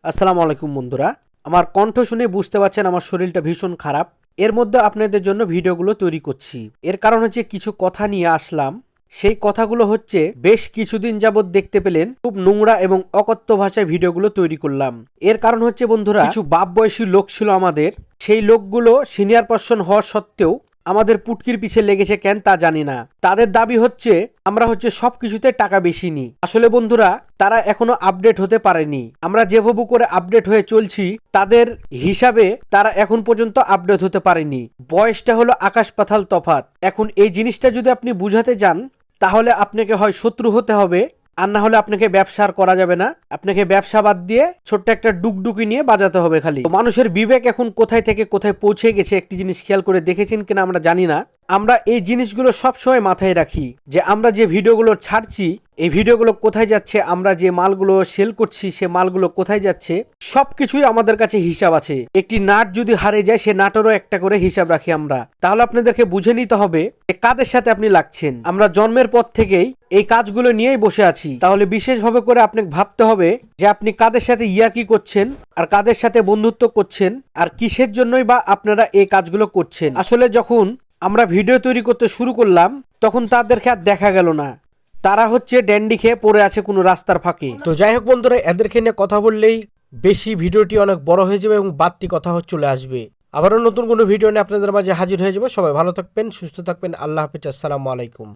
আসসালামু আলাইকুম বন্ধুরা, আমার কণ্ঠ শুনে বুঝতে পারছেন আমার শরীরটা ভীষণ খারাপ। এর মধ্যে আপনাদের জন্য ভিডিওগুলো তৈরি করছি। এর কারণ হচ্ছে কিছু কথা নিয়ে আসলাম। সেই কথাগুলো হচ্ছে বেশ কিছুদিন যাবৎ দেখতে পেলেন খুব নোংরা এবং অকথ্য ভাষায় ভিডিওগুলো তৈরি করলাম। এর কারণ হচ্ছে বন্ধুরা, কিছু বাপ বয়সী লোক ছিল আমাদের, সেই লোকগুলো সিনিয়র পারসন হওয়া সত্ত্বেও আমাদের পুটকির পিছে লেগেছে কেন তা জানি না। তাদের দাবি হচ্ছে আমরা সবকিছুতে টাকা বেশি নিই। আসলে বন্ধুরা, তারা এখনো আপডেট হতে পারেনি। আমরা যেভাবে করে আপডেট হয়ে চলছি তাদের হিসাবে তারা এখন পর্যন্ত আপডেট হতে পারেনি। বয়সটা হলো আকাশ পাতাল তফাৎ। এখন এই জিনিসটা যদি আপনি বুঝাতে যান তাহলে আপনাকে হয় শত্রু হতে হবে, আর না হলে আপনাকে ব্যবসা আর করা যাবে না। আপনাকে ব্যবসা বাদ দিয়ে ছোট্ট একটা ডুকডুকি নিয়ে বাজাতে হবে খালি। মানুষের বিবেক এখন কোথায় থেকে কোথায় পৌঁছে গেছে একটি জিনিস খেয়াল করে দেখেছেন কিনা আমরা জানি না। আমরা এই জিনিসগুলো সবসময় মাথায় রাখি যে আমরা যে ভিডিওগুলো ছাড়ছি এই ভিডিওগুলো কোথায় যাচ্ছে, আমরা যে মালগুলো সেল করছি সে মালগুলো কোথায় যাচ্ছে, সবকিছুই আমাদের কাছে হিসাব আছে। একটি নাট যদি হারে যায় সে নাটেরও একটা করে হিসাব রাখি আমরা। তাহলে আপনাদেরকে বুঝে নিতে হবে যে কাদের সাথে আপনি লাগছেন। আমরা জন্মের পর থেকেই এই কাজগুলো নিয়েই বসে আছি। তাহলে বিশেষভাবে করে আপনাকে ভাবতে হবে যে আপনি কাদের সাথে ইয়ার্কি করছেন আর কাদের সাথে বন্ধুত্ব করছেন আর কিসের জন্যই বা আপনারা এই কাজগুলো করছেন। আসলে যখন আমরা ভিডিও তৈরি করতে শুরু করলাম তখন তাদেরকে আর দেখা গেল না। তারা ড্যান্ডি খেয়ে পড়ে আছে কোনো রাস্তার ফাঁকে। তো যাই হোক বন্ধুরা, এদেরকে নিয়ে কথা বললেই বেশি ভিডিওটি অনেক বড় হয়ে যাবে এবং বাড়তি কথা চলে আসবে। আবারও নতুন কোনো ভিডিও নিয়ে আপনাদের মাঝে হাজির হয়ে যাবো। সবাই ভালো থাকবেন, সুস্থ থাকবেন। আল্লাহ হাফেজ। আসসালামু আলাইকুম।